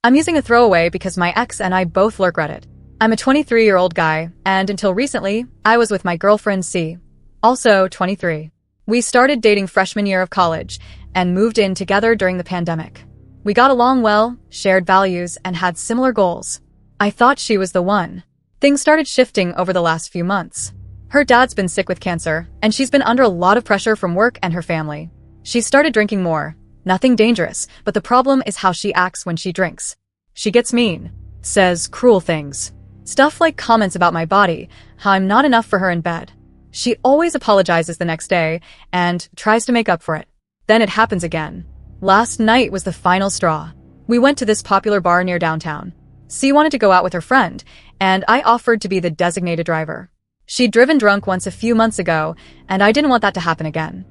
I'm using a throwaway because my ex and I both regret it. I'm a 23-year-old guy, and until recently, I was with my girlfriend C, also 23. We started dating freshman year of college and moved in together during the pandemic. We got along well, shared values, and had similar goals. I thought she was the one. Things started shifting over the last few months. Her dad's been sick with cancer, and she's been under a lot of pressure from work and her family. She started drinking more. Nothing dangerous, but the problem is how she acts when she drinks. She gets mean, says cruel things. Stuff like comments about my body, how I'm not enough for her in bed. She always apologizes the next day and tries to make up for it. Then it happens again. Last night was the final straw. We went to this popular bar near downtown. C wanted to go out with her friend, and I offered to be the designated driver. She'd driven drunk once a few months ago, and I didn't want that to happen again.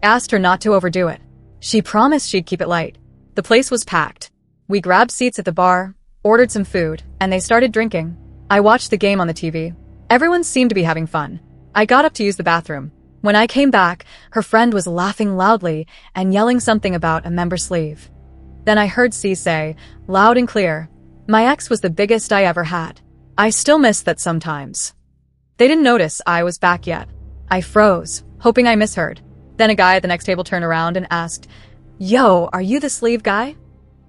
Asked her not to overdo it. She promised she'd keep it light. The place was packed. We grabbed seats at the bar, ordered some food, and they started drinking. I watched the game on the TV. Everyone seemed to be having fun. I got up to use the bathroom. When I came back, her friend was laughing loudly and yelling something about a member sleeve. Then I heard C say, loud and clear, "My ex was the biggest I ever had. I still miss that sometimes." They didn't notice I was back yet. I froze, hoping I misheard. Then a guy at the next table turned around and asked, "Yo, are you the sleeve guy?"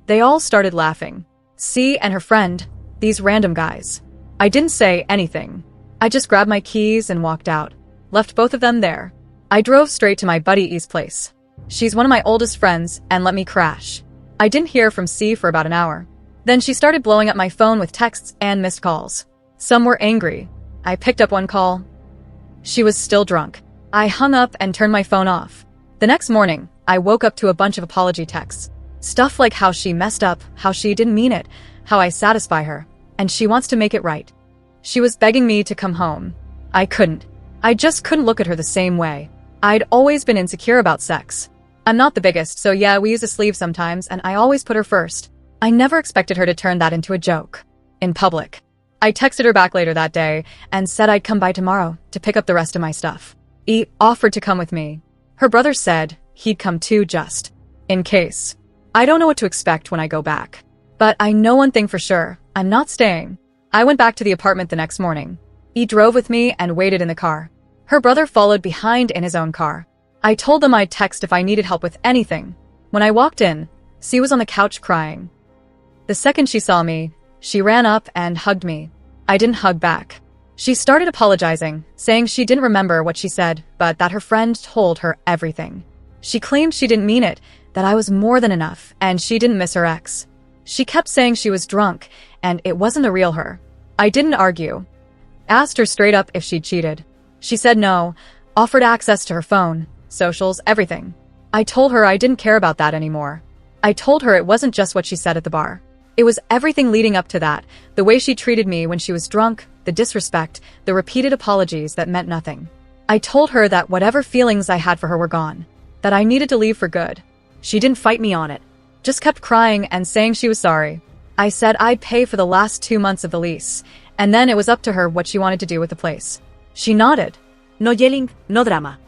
They all started laughing. C and her friend, these random guys. I didn't say anything. I just grabbed my keys and walked out. Left both of them there. I drove straight to my buddy E's place. She's one of my oldest friends and let me crash. I didn't hear from C for about an hour. Then she started blowing up my phone with texts and missed calls. Some were angry. I picked up one call. She was still drunk. I hung up and turned my phone off. The next morning, I woke up to a bunch of apology texts. Stuff like how she messed up, how she didn't mean it, how I satisfy her, and she wants to make it right. She was begging me to come home. I couldn't. I just couldn't look at her the same way. I'd always been insecure about sex. I'm not the biggest, so yeah, we use a sleeve sometimes, and I always put her first. I never expected her to turn that into a joke. In public. I texted her back later that day and said I'd come by tomorrow to pick up the rest of my stuff. E offered to come with me. Her brother said he'd come too just in case. I don't know what to expect when I go back. But I know one thing for sure, I'm not staying. I went back to the apartment the next morning. E drove with me and waited in the car. Her brother followed behind in his own car. I told them I'd text if I needed help with anything. When I walked in, C was on the couch crying. The second she saw me, she ran up and hugged me. I didn't hug back. She started apologizing, saying she didn't remember what she said, but that her friend told her everything. She claimed she didn't mean it, that I was more than enough, and she didn't miss her ex. She kept saying she was drunk, and it wasn't the real her. I didn't argue. Asked her straight up if she'd cheated. She said no, offered access to her phone, socials, everything. I told her I didn't care about that anymore. I told her it wasn't just what she said at the bar. It was everything leading up to that, the way she treated me when she was drunk, the disrespect, the repeated apologies that meant nothing. I told her that whatever feelings I had for her were gone, that I needed to leave for good. She didn't fight me on it, just kept crying and saying she was sorry. I said I'd pay for the last 2 months of the lease, and then it was up to her what she wanted to do with the place. She nodded. No yelling, no drama.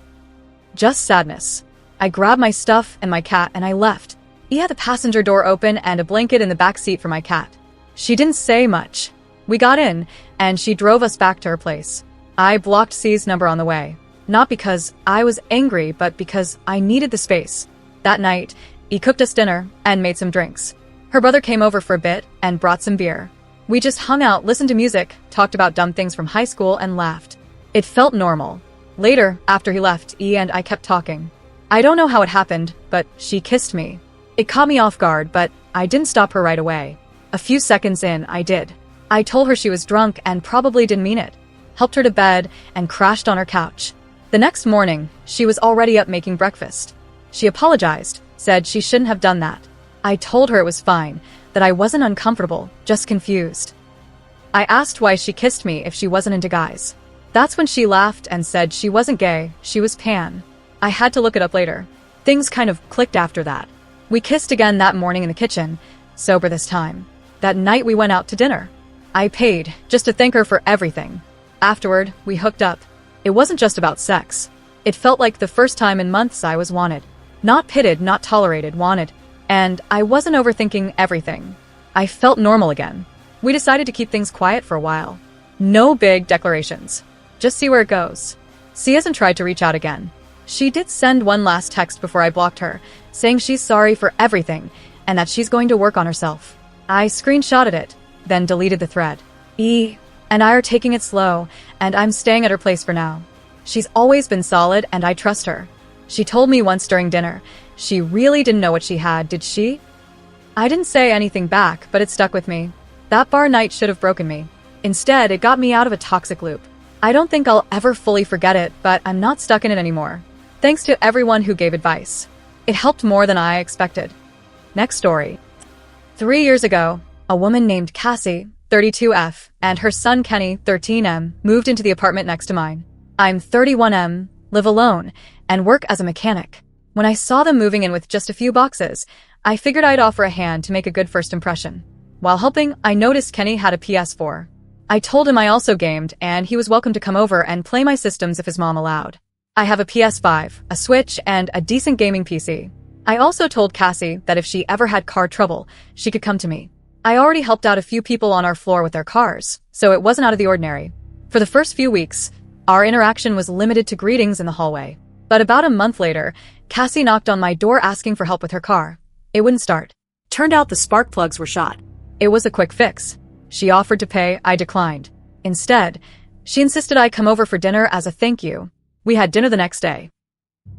Just sadness. I grabbed my stuff and my cat and I left. He had the passenger door open and a blanket in the back seat for my cat. She didn't say much. We got in, and she drove us back to her place. I blocked C's number on the way. Not because I was angry, but because I needed the space. That night, he cooked us dinner and made some drinks. Her brother came over for a bit and brought some beer. We just hung out, listened to music, talked about dumb things from high school, and laughed. It felt normal. Later, after he left, E and I kept talking. I don't know how it happened, but she kissed me. It caught me off guard, but I didn't stop her right away. A few seconds in, I did. I told her she was drunk and probably didn't mean it. Helped her to bed and crashed on her couch. The next morning, she was already up making breakfast. She apologized, said she shouldn't have done that. I told her it was fine, that I wasn't uncomfortable, just confused. I asked why she kissed me if she wasn't into guys. That's when she laughed and said she wasn't gay, she was pan. I had to look it up later. Things kind of clicked after that. We kissed again that morning in the kitchen, sober this time. That night we went out to dinner. I paid, just to thank her for everything. Afterward, we hooked up. It wasn't just about sex. It felt like the first time in months I was wanted. Not pitted, not tolerated, wanted. And I wasn't overthinking everything. I felt normal again. We decided to keep things quiet for a while. No big declarations. Just see where it goes. C hasn't tried to reach out again. She did send one last text before I blocked her, saying she's sorry for everything and that she's going to work on herself. I screenshotted it, then deleted the thread. E and I are taking it slow, and I'm staying at her place for now. She's always been solid, and I trust her. She told me once during dinner, she really didn't know what she had, did she? I didn't say anything back, but it stuck with me. That bar night should have broken me. Instead, it got me out of a toxic loop. I don't think I'll ever fully forget it, but I'm not stuck in it anymore. Thanks to everyone who gave advice. It helped more than I expected. Next story. 3 years ago, a woman named Cassie, 32F, and her son Kenny, 13M, moved into the apartment next to mine. I'm 31M, live alone, and work as a mechanic. When I saw them moving in with just a few boxes, I figured I'd offer a hand to make a good first impression. While helping, I noticed Kenny had a PS4. I told him I also gamed, and he was welcome to come over and play my systems if his mom allowed. I have a PS5, a Switch, and a decent gaming PC. I also told Cassie that if she ever had car trouble, she could come to me. I already helped out a few people on our floor with their cars, so it wasn't out of the ordinary. For the first few weeks, our interaction was limited to greetings in the hallway. But about a month later, Cassie knocked on my door asking for help with her car. It wouldn't start. Turned out the spark plugs were shot. It was a quick fix. She offered to pay, I declined. Instead, she insisted I come over for dinner as a thank you. We had dinner the next day.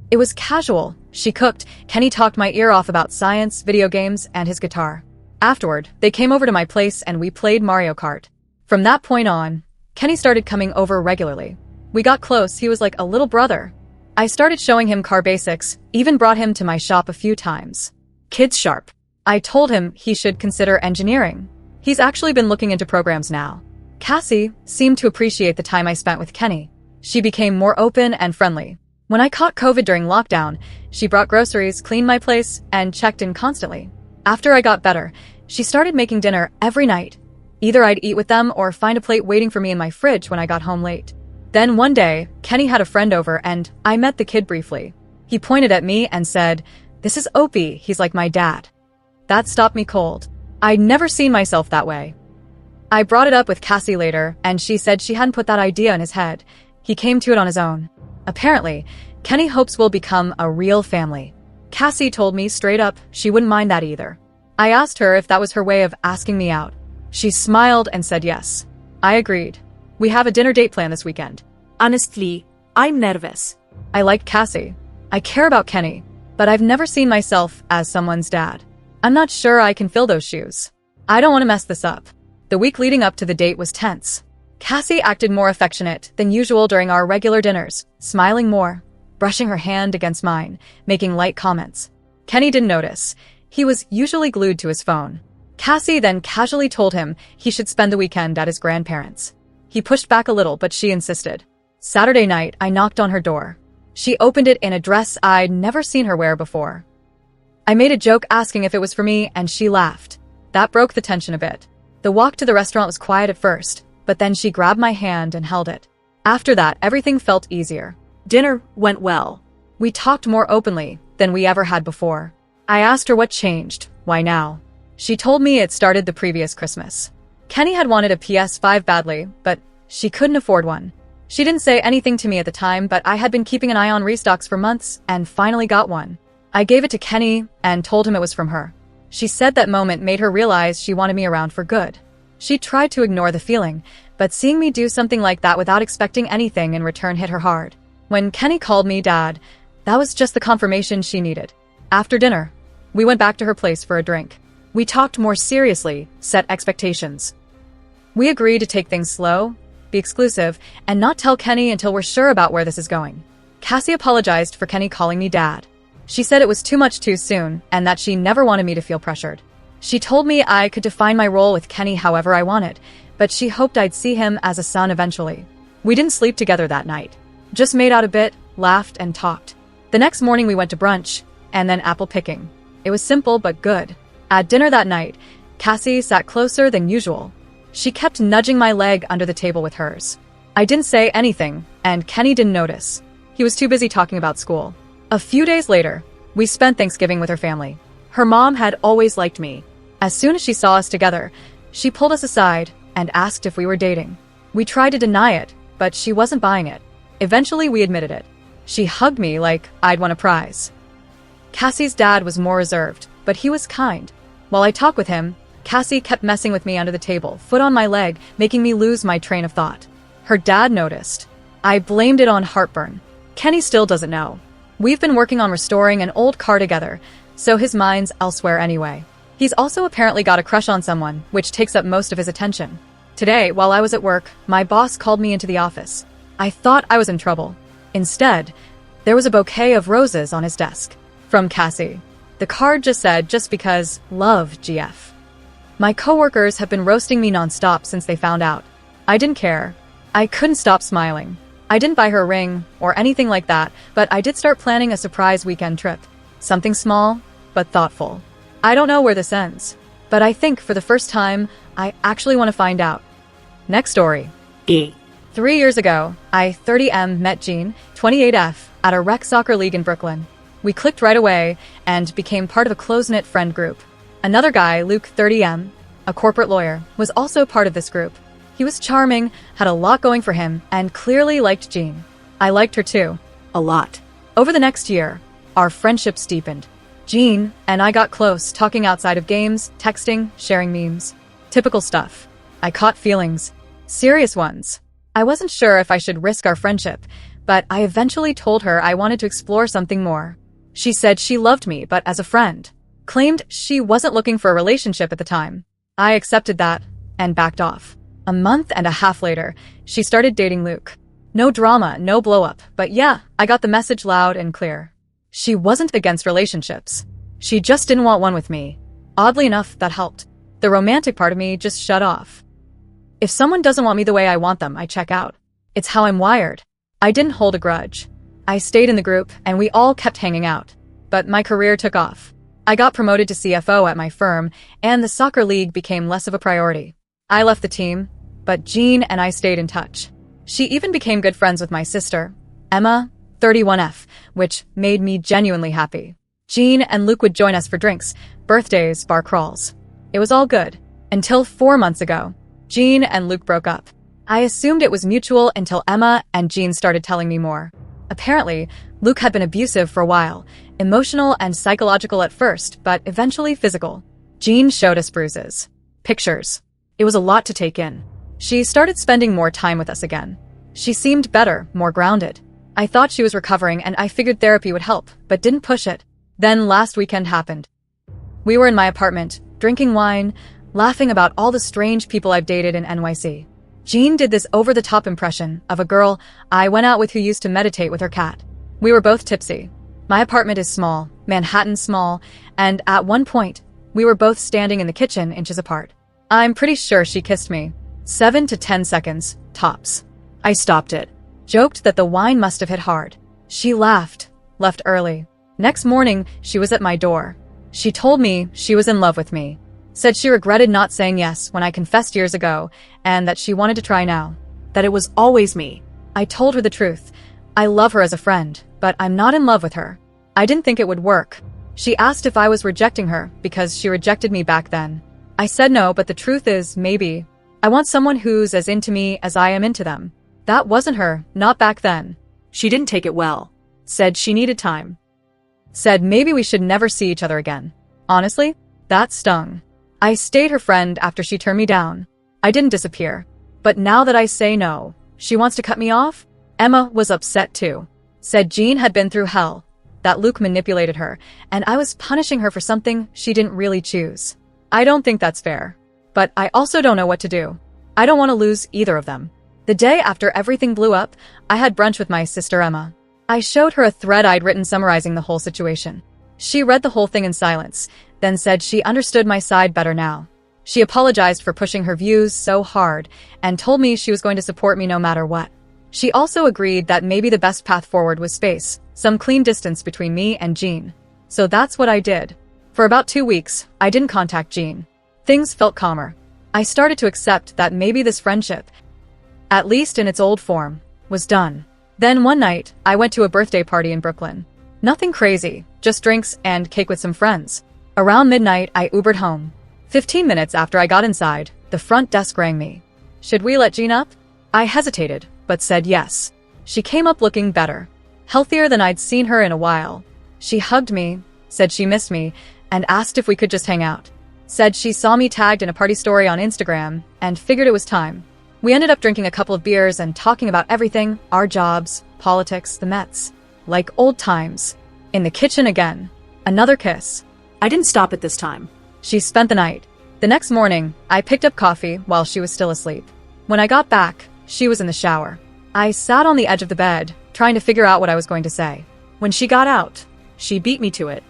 It was casual. She cooked, Kenny talked my ear off about science, video games, and his guitar. Afterward, they came over to my place and we played Mario Kart. From that point on, Kenny started coming over regularly. We got close, he was like a little brother. I started showing him car basics, even brought him to my shop a few times. Kid's sharp. I told him he should consider engineering. He's actually been looking into programs now. Cassie seemed to appreciate the time I spent with Kenny. She became more open and friendly. When I caught COVID during lockdown, she brought groceries, cleaned my place, and checked in constantly. After I got better, she started making dinner every night. Either I'd eat with them or find a plate waiting for me in my fridge when I got home late. Then one day, Kenny had a friend over and I met the kid briefly. He pointed at me and said, "This is Opie, he's like my dad." That stopped me cold. I'd never seen myself that way. I brought it up with Cassie later, and she said she hadn't put that idea in his head. He came to it on his own. Apparently, Kenny hopes we'll become a real family. Cassie told me straight up she wouldn't mind that either. I asked her if that was her way of asking me out. She smiled and said yes. I agreed. We have a dinner date planned this weekend. Honestly, I'm nervous. I like Cassie. I care about Kenny, but I've never seen myself as someone's dad. I'm not sure I can fill those shoes. I don't want to mess this up. The week leading up to the date was tense. Cassie acted more affectionate than usual during our regular dinners, smiling more, brushing her hand against mine, making light comments. Kenny didn't notice. He was usually glued to his phone. Cassie then casually told him he should spend the weekend at his grandparents'. He pushed back a little, but she insisted. Saturday night, I knocked on her door. She opened it in a dress I'd never seen her wear before. I made a joke asking if it was for me, and she laughed. That broke the tension a bit. The walk to the restaurant was quiet at first, but then she grabbed my hand and held it. After that, everything felt easier. Dinner went well. We talked more openly than we ever had before. I asked her what changed, why now. She told me it started the previous Christmas. Kenny had wanted a PS5 badly, but she couldn't afford one. She didn't say anything to me at the time, but I had been keeping an eye on restocks for months and finally got one. I gave it to Kenny and told him it was from her. She said that moment made her realize she wanted me around for good. She tried to ignore the feeling, but seeing me do something like that without expecting anything in return hit her hard. When Kenny called me dad, that was just the confirmation she needed. After dinner, we went back to her place for a drink. We talked more seriously, set expectations. We agreed to take things slow, be exclusive, and not tell Kenny until we're sure about where this is going. Cassie apologized for Kenny calling me dad. She said it was too much too soon and that she never wanted me to feel pressured. She told me I could define my role with Kenny however I wanted, but she hoped I'd see him as a son eventually. We didn't sleep together that night. Just made out a bit, laughed, and talked. The next morning we went to brunch, and then apple picking. It was simple but good. At dinner that night, Cassie sat closer than usual. She kept nudging my leg under the table with hers. I didn't say anything, and Kenny didn't notice. He was too busy talking about school. A few days later, we spent Thanksgiving with her family. Her mom had always liked me. As soon as she saw us together, she pulled us aside and asked if we were dating. We tried to deny it, but she wasn't buying it. Eventually, we admitted it. She hugged me like I'd won a prize. Cassie's dad was more reserved, but he was kind. While I talked with him, Cassie kept messing with me under the table, foot on my leg, making me lose my train of thought. Her dad noticed. I blamed it on heartburn. Kenny still doesn't know. We've been working on restoring an old car together, so his mind's elsewhere anyway. He's also apparently got a crush on someone, which takes up most of his attention. Today, while I was at work, my boss called me into the office. I thought I was in trouble. Instead, there was a bouquet of roses on his desk. From Cassie. The card just said, "Just because, love, GF." My coworkers have been roasting me nonstop since they found out. I didn't care. I couldn't stop smiling. I didn't buy her a ring or anything like that, but I did start planning a surprise weekend trip. Something small, but thoughtful. I don't know where this ends, but I think for the first time, I actually want to find out. Next story. 3 years ago, I, 30M, met Jean, 28F, at a rec soccer league in Brooklyn. We clicked right away and became part of a close-knit friend group. Another guy, Luke, 30M, a corporate lawyer, was also part of this group. He was charming, had a lot going for him, and clearly liked Jean. I liked her too. A lot. Over the next year, our friendships deepened. Jean and I got close, talking outside of games, texting, sharing memes. Typical stuff. I caught feelings. Serious ones. I wasn't sure if I should risk our friendship, but I eventually told her I wanted to explore something more. She said she loved me, but as a friend. Claimed she wasn't looking for a relationship at the time. I accepted that and backed off. A month and a half later, she started dating Luke. No drama, no blow-up, but yeah, I got the message loud and clear. She wasn't against relationships. She just didn't want one with me. Oddly enough, that helped. The romantic part of me just shut off. If someone doesn't want me the way I want them, I check out. It's how I'm wired. I didn't hold a grudge. I stayed in the group, and we all kept hanging out. But my career took off. I got promoted to CFO at my firm, and the soccer league became less of a priority. I left the team, but Jean and I stayed in touch. She even became good friends with my sister, Emma, 31F, which made me genuinely happy. Jean and Luke would join us for drinks, birthdays, bar crawls. It was all good. Until 4 months ago, Jean and Luke broke up. I assumed it was mutual until Emma and Jean started telling me more. Apparently, Luke had been abusive for a while, emotional and psychological at first, but eventually physical. Jean showed us bruises. Pictures. It was a lot to take in. She started spending more time with us again. She seemed better, more grounded. I thought she was recovering and I figured therapy would help, but didn't push it. Then last weekend happened. We were in my apartment, drinking wine, laughing about all the strange people I've dated in NYC. Jean did this over-the-top impression of a girl I went out with who used to meditate with her cat. We were both tipsy. My apartment is small, Manhattan small, and at one point, we were both standing in the kitchen inches apart. I'm pretty sure she kissed me. 7 to 10 seconds, tops. I stopped it. Joked that the wine must have hit hard. She laughed, left early. Next morning, she was at my door. She told me she was in love with me. Said she regretted not saying yes when I confessed years ago, and that she wanted to try now. That it was always me. I told her the truth. I love her as a friend, but I'm not in love with her. I didn't think it would work. She asked if I was rejecting her because she rejected me back then. I said no, but the truth is, maybe. I want someone who's as into me as I am into them. That wasn't her, not back then. She didn't take it well. Said she needed time. Said maybe we should never see each other again. Honestly, that stung. I stayed her friend after she turned me down. I didn't disappear. But now that I say no, she wants to cut me off? Emma was upset too. Said Jean had been through hell, that Luke manipulated her, and I was punishing her for something she didn't really choose. I don't think that's fair. But I also don't know what to do. I don't want to lose either of them. The day after everything blew up, I had brunch with my sister Emma. I showed her a thread I'd written summarizing the whole situation. She read the whole thing in silence, then said she understood my side better now. She apologized for pushing her views so hard and told me she was going to support me no matter what. She also agreed that maybe the best path forward was space, some clean distance between me and Jean. So that's what I did. For about 2 weeks, I didn't contact Jean. Things felt calmer. I started to accept that maybe this friendship, at least in its old form, was done. Then one night, I went to a birthday party in Brooklyn. Nothing crazy, just drinks and cake with some friends. Around midnight, I Ubered home. 15 minutes after I got inside, the front desk rang me. Should we let Jean up? I hesitated, but said yes. She came up looking better, healthier than I'd seen her in a while. She hugged me, said she missed me, and asked if we could just hang out. Said she saw me tagged in a party story on Instagram and figured it was time. We ended up drinking a couple of beers and talking about everything, our jobs, politics, the Mets. Like old times. In the kitchen again. Another kiss. I didn't stop it this time. She spent the night. The next morning, I picked up coffee while she was still asleep. When I got back, she was in the shower. I sat on the edge of the bed, trying to figure out what I was going to say. When she got out, she beat me to it.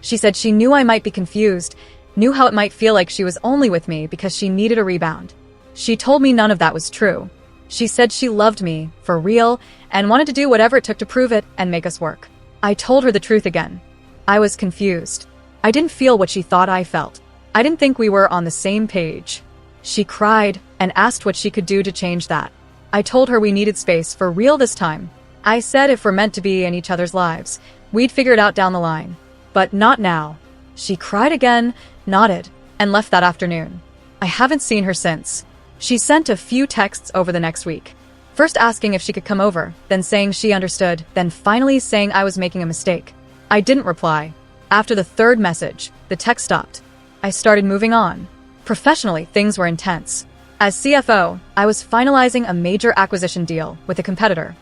She said she knew I might be confused, knew how it might feel like she was only with me because she needed a rebound. She told me none of that was true. She said she loved me, for real, and wanted to do whatever it took to prove it and make us work. I told her the truth again. I was confused. I didn't feel what she thought I felt. I didn't think we were on the same page. She cried and asked what she could do to change that. I told her we needed space for real this time. I said if we're meant to be in each other's lives, we'd figure it out down the line. But not now. She cried again, nodded, and left that afternoon. I haven't seen her since. She sent a few texts over the next week. First asking if she could come over, then saying she understood, then finally saying I was making a mistake. I didn't reply. After the third message, the text stopped. I started moving on. Professionally, things were intense. As CFO, I was finalizing a major acquisition deal with a competitor.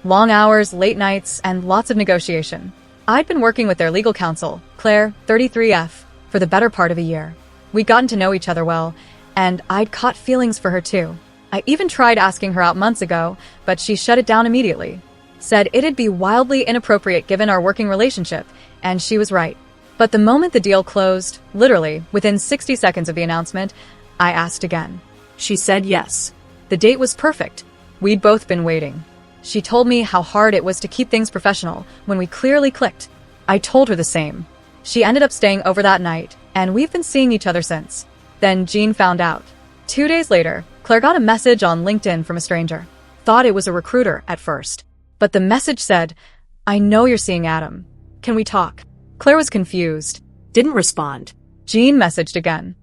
Long hours, late nights, and lots of negotiation. I'd been working with their legal counsel, Claire, 33F, for the better part of a year. We'd gotten to know each other well, and I'd caught feelings for her too. I even tried asking her out months ago, but she shut it down immediately. Said it'd be wildly inappropriate given our working relationship, and she was right. But the moment the deal closed, literally within 60 seconds of the announcement, I asked again. She said yes. The date was perfect. We'd both been waiting. She told me how hard it was to keep things professional when we clearly clicked. I told her the same. She ended up staying over that night, and we've been seeing each other since. Then Jean found out. 2 days later, Claire got a message on LinkedIn from a stranger. Thought it was a recruiter at first. But the message said, I know you're seeing Adam. Can we talk? Claire was confused. Didn't respond. Jean messaged again.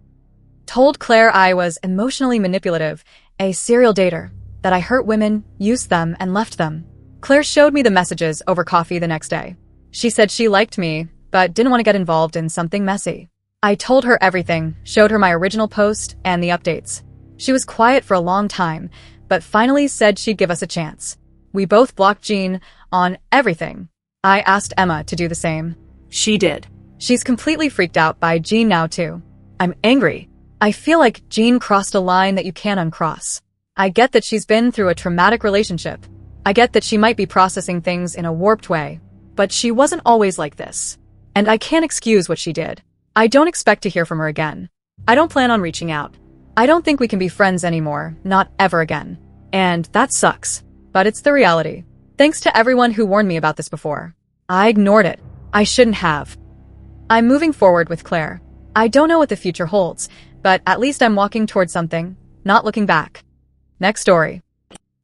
Told Claire I was emotionally manipulative, a serial dater, that I hurt women, used them, and left them. Claire showed me the messages over coffee the next day. She said she liked me, but didn't want to get involved in something messy. I told her everything, showed her my original post and the updates. She was quiet for a long time, but finally said she'd give us a chance. We both blocked Jean on everything. I asked Emma to do the same. She did. She's completely freaked out by Jean now too. I'm angry. I feel like Jean crossed a line that you can't uncross. I get that she's been through a traumatic relationship. I get that she might be processing things in a warped way. But she wasn't always like this. And I can't excuse what she did. I don't expect to hear from her again. I don't plan on reaching out. I don't think we can be friends anymore, not ever again. And that sucks. But it's the reality. Thanks to everyone who warned me about this before. I ignored it. I shouldn't have. I'm moving forward with Claire. I don't know what the future holds, but at least I'm walking towards something, not looking back. Next story.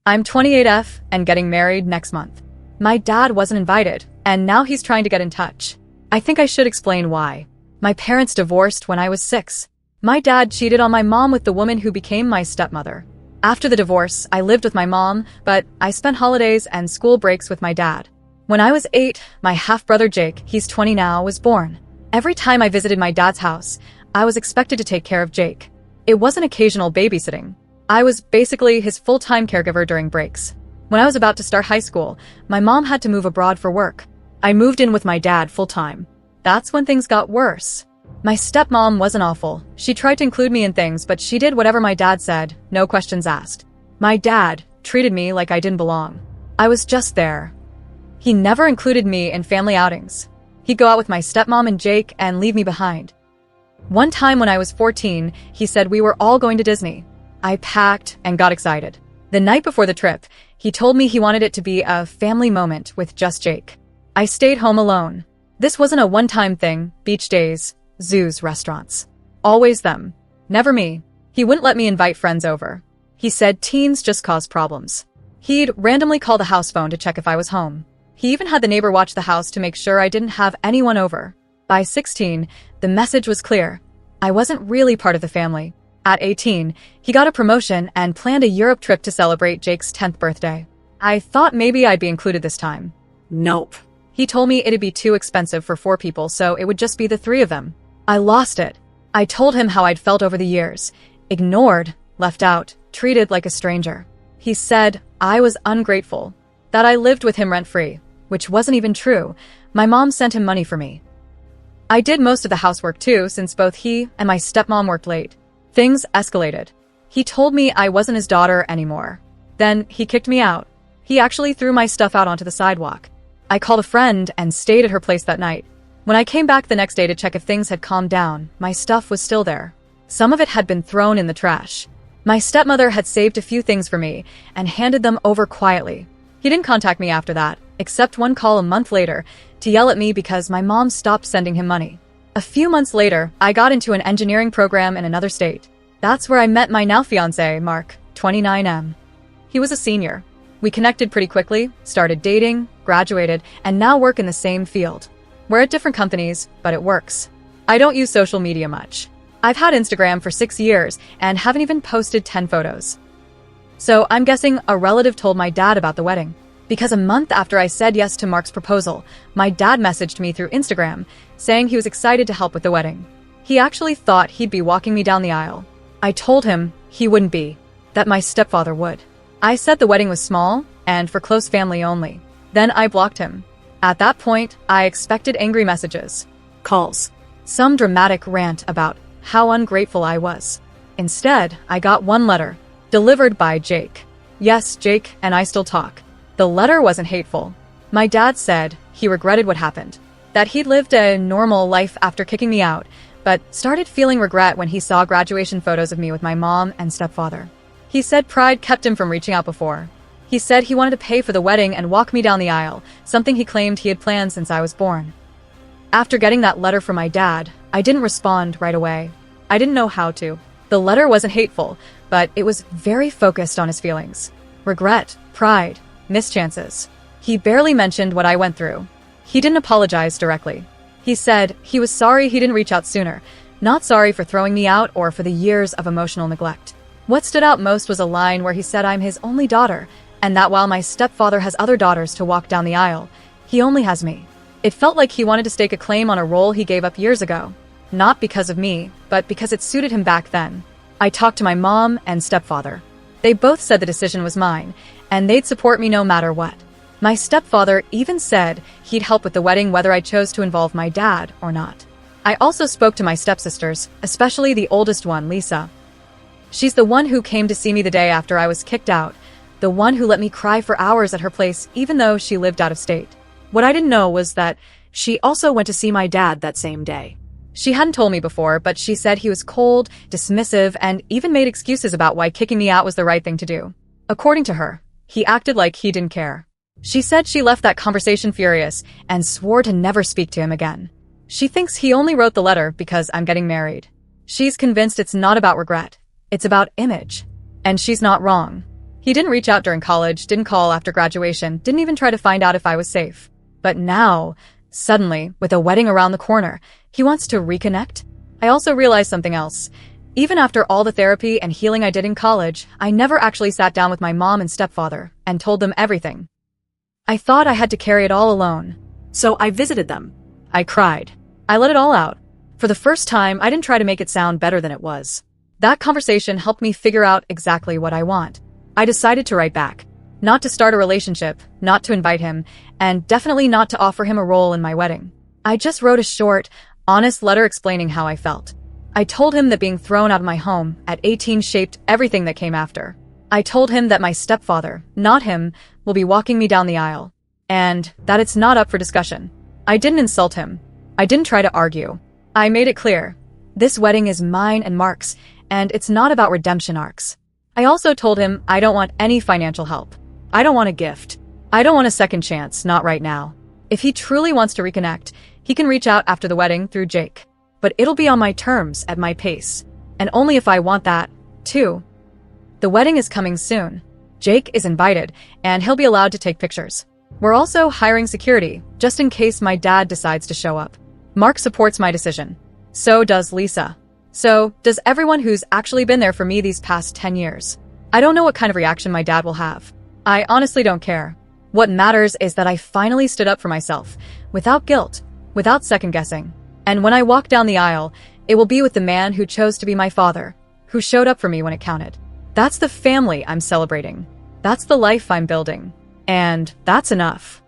I'm 28F and getting married next month. My dad wasn't invited, and now he's trying to get in touch. I think I should explain why. My parents divorced when I was 6. My dad cheated on my mom with the woman who became my stepmother. After the divorce, I lived with my mom, but I spent holidays and school breaks with my dad. When I was 8, my half-brother Jake, he's 20 now, was born. Every time I visited my dad's house, I was expected to take care of Jake. It wasn't occasional babysitting. I was basically his full-time caregiver during breaks. When I was about to start high school, my mom had to move abroad for work. I moved in with my dad full-time. That's when things got worse. My stepmom wasn't awful. She tried to include me in things, but she did whatever my dad said, no questions asked. My dad treated me like I didn't belong. I was just there. He never included me in family outings. He'd go out with my stepmom and Jake and leave me behind. One time when I was 14, he said we were all going to Disney. I packed and got excited. The night before the trip, he told me he wanted it to be a family moment with just Jake. I stayed home alone. This wasn't a one-time thing, beach days, zoos, restaurants. Always them. Never me. He wouldn't let me invite friends over. He said teens just cause problems. He'd randomly call the house phone to check if I was home. He even had the neighbor watch the house to make sure I didn't have anyone over. By 16, the message was clear. I wasn't really part of the family. At 18, he got a promotion and planned a Europe trip to celebrate Jake's 10th birthday. I thought maybe I'd be included this time. Nope. He told me it'd be too expensive for 4 people, so it would just be the 3 of them. I lost it. I told him how I'd felt over the years. Ignored, left out, treated like a stranger. He said I was ungrateful, that I lived with him rent-free, which wasn't even true. My mom sent him money for me. I did most of the housework too, since both he and my stepmom worked late. Things escalated. He told me I wasn't his daughter anymore. Then he kicked me out. He actually threw my stuff out onto the sidewalk. I called a friend and stayed at her place that night. When I came back the next day to check if things had calmed down, my stuff was still there. Some of it had been thrown in the trash. My stepmother had saved a few things for me and handed them over quietly. He didn't contact me after that, except one call a month later to yell at me because my mom stopped sending him money. A few months later, I got into an engineering program in another state. That's where I met my now fiancé, Mark, 29M. He was a senior. We connected pretty quickly, started dating, graduated, and now work in the same field. We're at different companies, but it works. I don't use social media much. I've had Instagram for 6 years and haven't even posted 10 photos. So I'm guessing a relative told my dad about the wedding. Because a month after I said yes to Mark's proposal, my dad messaged me through Instagram, saying he was excited to help with the wedding. He actually thought he'd be walking me down the aisle. I told him he wouldn't be, that my stepfather would. I said the wedding was small and for close family only. Then I blocked him. At that point, I expected angry messages, Calls. some dramatic rant about how ungrateful I was. Instead, I got one letter, delivered by Jake. Yes, Jake and I still talk. The letter wasn't hateful. My dad said he regretted what happened, that he'd lived a normal life after kicking me out, but started feeling regret when he saw graduation photos of me with my mom and stepfather. He said pride kept him from reaching out before. He said he wanted to pay for the wedding and walk me down the aisle, something he claimed he had planned since I was born. After getting that letter from my dad, I didn't respond right away. I didn't know how to. The letter wasn't hateful, but it was very focused on his feelings. Regret, pride, mischances. He barely mentioned what I went through. He didn't apologize directly. He said he was sorry he didn't reach out sooner, not sorry for throwing me out or for the years of emotional neglect. What stood out most was a line where he said I'm his only daughter, and that while my stepfather has other daughters to walk down the aisle, he only has me. It felt like he wanted to stake a claim on a role he gave up years ago. Not because of me, but because it suited him back then. I talked to my mom and stepfather. They both said the decision was mine, and they'd support me no matter what. My stepfather even said he'd help with the wedding whether I chose to involve my dad or not. I also spoke to my stepsisters, especially the oldest one, Lisa. She's the one who came to see me the day after I was kicked out, the one who let me cry for hours at her place even though she lived out of state. What I didn't know was that she also went to see my dad that same day. She hadn't told me before, but she said he was cold, dismissive, and even made excuses about why kicking me out was the right thing to do. According to her, he acted like he didn't care. She said she left that conversation furious and swore to never speak to him again. She thinks he only wrote the letter because I'm getting married. She's convinced it's not about regret. It's about image. And she's not wrong. He didn't reach out during college, didn't call after graduation, didn't even try to find out if I was safe. But now, suddenly, with a wedding around the corner, he wants to reconnect? I also realized something else. Even after all the therapy and healing I did in college, I never actually sat down with my mom and stepfather and told them everything. I thought I had to carry it all alone. So I visited them. I cried. I let it all out. For the first time, I didn't try to make it sound better than it was. That conversation helped me figure out exactly what I want. I decided to write back. Not to start a relationship, not to invite him, and definitely not to offer him a role in my wedding. I just wrote a short, honest letter explaining how I felt. I told him that being thrown out of my home at 18 shaped everything that came after. I told him that my stepfather, not him, will be walking me down the aisle, and that it's not up for discussion. I didn't insult him. I didn't try to argue. I made it clear. This wedding is mine and Mark's, and it's not about redemption arcs. I also told him I don't want any financial help. I don't want a gift. I don't want a second chance, not right now. If he truly wants to reconnect, he can reach out after the wedding through Jake. But it'll be on my terms, at my pace. And only if I want that, too. The wedding is coming soon. Jake is invited, and he'll be allowed to take pictures. We're also hiring security, just in case my dad decides to show up. Mark supports my decision. So does Lisa. So, does everyone who's actually been there for me these past 10 years? I don't know what kind of reaction my dad will have. I honestly don't care. What matters is that I finally stood up for myself, without guilt, without second guessing. And when I walk down the aisle, it will be with the man who chose to be my father, who showed up for me when it counted. That's the family I'm celebrating. That's the life I'm building. And that's enough.